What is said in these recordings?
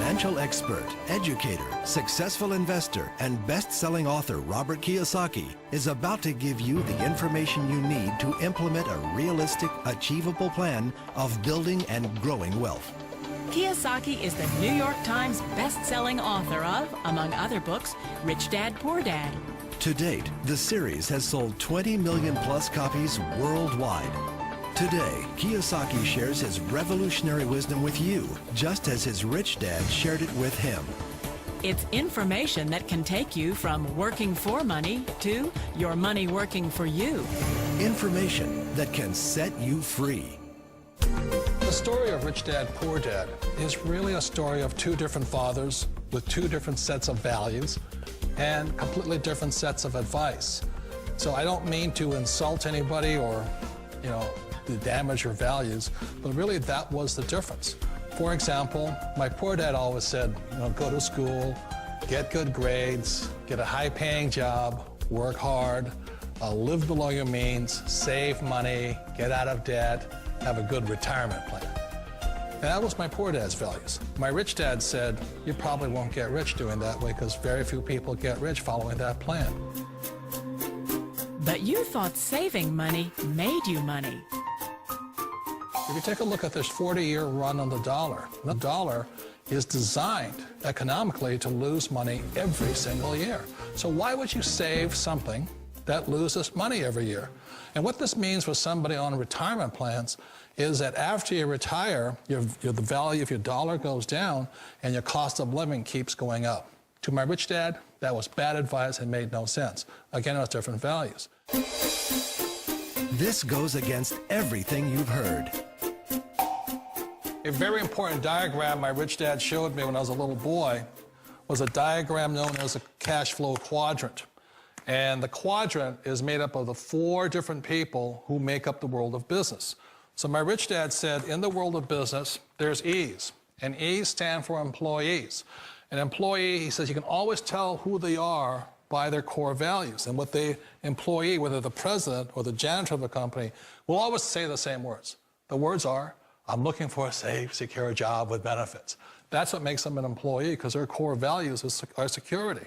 Financial expert, educator, successful investor, and best-selling author Robert Kiyosaki is about to give you the information you need to implement a realistic, achievable plan of building and growing wealth. Kiyosaki is the New York Times best-selling author of, among other books, Rich Dad, Poor Dad. To date, the series has sold 20 million plus copies worldwide. Today, Kiyosaki shares his revolutionary wisdom with you, just as his rich dad shared it with him. It's information that can take you from working for money to your money working for you. Information that can set you free. The story of Rich Dad, Poor Dad is really a story of two different fathers with two different sets of values and completely different sets of advice. So I don't mean to insult anybody or, to damage your values, but really that was the difference. For example, my poor dad always said, go to school, get good grades, get a high-paying job, work hard, live below your means, save money, get out of debt, have a good retirement plan. And that was my poor dad's values. My rich dad said, you probably won't get rich doing that way because very few people get rich following that plan. But you thought saving money made you money. If you take a look at this 40-year run on the dollar is designed economically to lose money every single year. So why would you save something that loses money every year? And what this means for somebody on retirement plans is that after you retire, the value of your dollar goes down and your cost of living keeps going up. To my rich dad, that was bad advice and made no sense. Again, it was different values. This goes against everything you've heard. A very important diagram my rich dad showed me when I was a little boy was a diagram known as a cash flow quadrant. And the quadrant is made up of the four different people who make up the world of business. So my rich dad said, in the world of business, there's E's, and E's stand for employees. An employee, he says, you can always tell who they are by their core values. And what the employee, whether the president or the janitor of the company, will always say the same words. The words are, I'm looking for a safe, secure job with benefits. That's what makes them an employee, because their core values are security.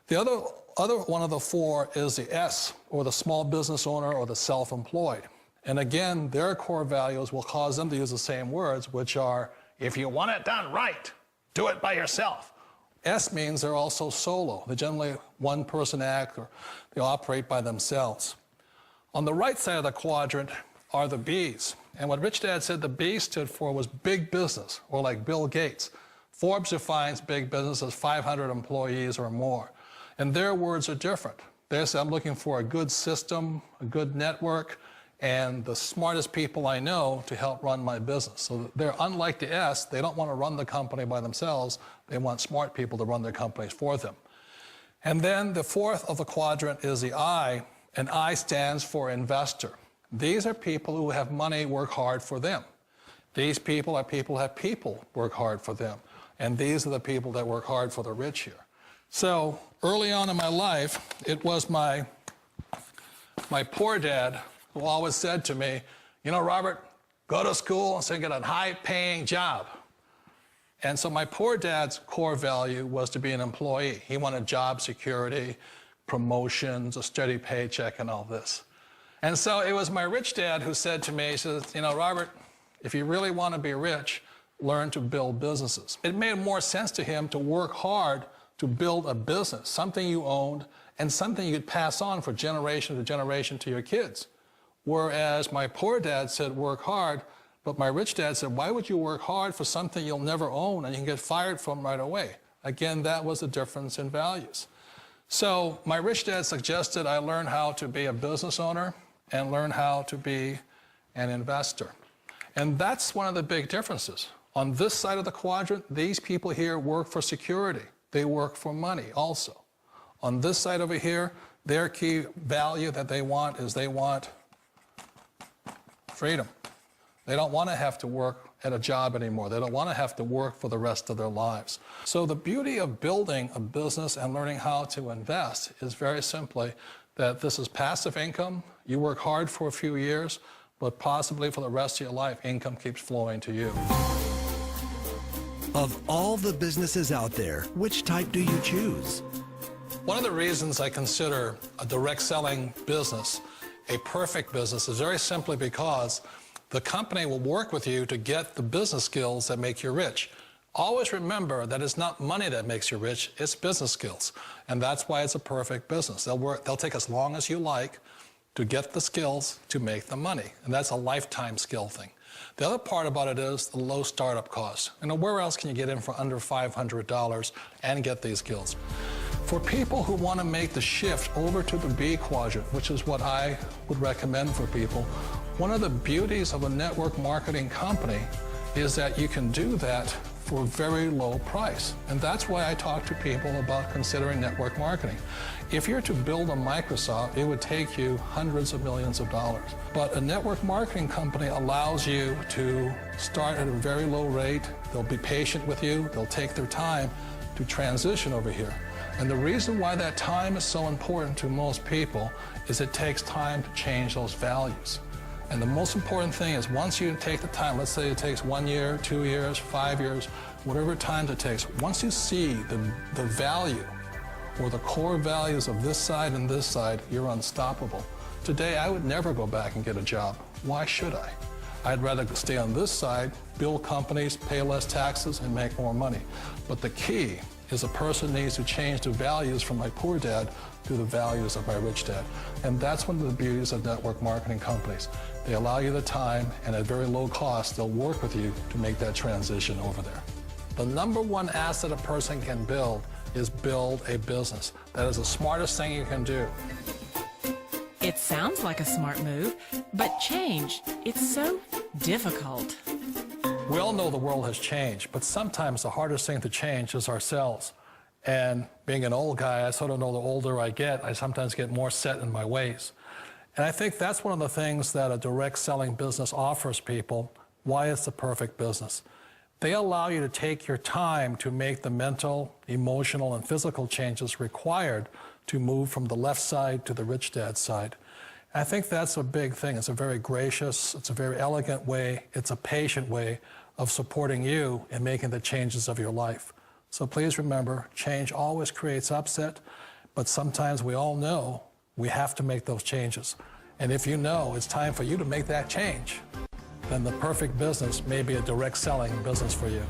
The other one of the four is the S, or the small business owner or the self-employed. And again, their core values will cause them to use the same words, which are, if you want it done right, do it by yourself. S means they're also solo. They're generally one-person act, or they operate by themselves. On the right side of the quadrant are the B's. And what Rich Dad said the B stood for was big business, or like Bill Gates. Forbes defines big business as 500 employees or more. And their words are different. They say, I'm looking for a good system, a good network, and the smartest people I know to help run my business. So they're unlike the S. They don't want to run the company by themselves. They want smart people to run their companies for them. And then the fourth of the quadrant is the I, and I stands for investor. These are people who have money work hard for them. These people are people who have people work hard for them. And these are the people that work hard for the rich here. So early on in my life, it was my poor dad who always said to me, Robert, go to school and get a high-paying job. And so my poor dad's core value was to be an employee. He wanted job security, promotions, a steady paycheck, and all this. And so it was my rich dad who said to me, he says, Robert, if you really want to be rich, learn to build businesses. It made more sense to him to work hard to build a business, something you owned and something you could pass on for generation to generation to your kids. Whereas my poor dad said, work hard, but my rich dad said, why would you work hard for something you'll never own and you can get fired from right away? Again, that was the difference in values. So my rich dad suggested I learn how to be a business owner and learn how to be an investor. And that's one of the big differences. On this side of the quadrant, these people here work for security. They work for money also. On this side over here, their key value that they want is they want freedom. They don't want to have to work at a job anymore. They don't want to have to work for the rest of their lives. So the beauty of building a business and learning how to invest is very simply that this is passive income. You work hard for a few years, but possibly for the rest of your life, income keeps flowing to you. Of all the businesses out there, which type do you choose? One of the reasons I consider a direct selling business a perfect business is very simply because the company will work with you to get the business skills that make you rich. Always remember that it's not money that makes you rich, it's business skills. And that's why it's a perfect business. They'll take as long as you like to get the skills to make the money. And that's a lifetime skill thing. The other part about it is the low startup cost. Where else can you get in for under $500 and get these skills? For people who want to make the shift over to the B quadrant, which is what I would recommend for people, one of the beauties of a network marketing company is that you can do that for a very low price. And that's why I talk to people about considering network marketing. If you're to build a Microsoft, it would take you hundreds of millions of dollars. But a network marketing company allows you to start at a very low rate. They'll be patient with you. They'll take their time to transition over here. And the reason why that time is so important to most people is it takes time to change those values. And the most important thing is once you take the time, let's say it takes 1 year, 2 years, 5 years, whatever time it takes, once you see the value or the core values of this side and this side, you're unstoppable. Today, I would never go back and get a job. Why should I? I'd rather stay on this side, build companies, pay less taxes, and make more money. But the key is a person needs to change the values from my poor dad to the values of my rich dad. And that's one of the beauties of network marketing companies. They allow you the time, and at very low cost, they'll work with you to make that transition over there. The number one asset a person can build is build a business. That is the smartest thing you can do. It sounds like a smart move, but change, it's so difficult. We all know the world has changed, but sometimes the hardest thing to change is ourselves. And being an old guy, I sort of know the older I get, I sometimes get more set in my ways. And I think that's one of the things that a direct selling business offers people, why it's the perfect business. They allow you to take your time to make the mental, emotional, and physical changes required to move from the left side to the rich dad side. I think that's a big thing. It's a very gracious, it's a very elegant way, it's a patient way of supporting you in making the changes of your life. So please remember, change always creates upset, but sometimes we all know we have to make those changes. And if you know it's time for you to make that change, then the perfect business may be a direct selling business for you.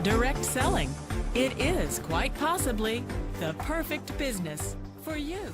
Direct selling. It is quite possibly the perfect business for you.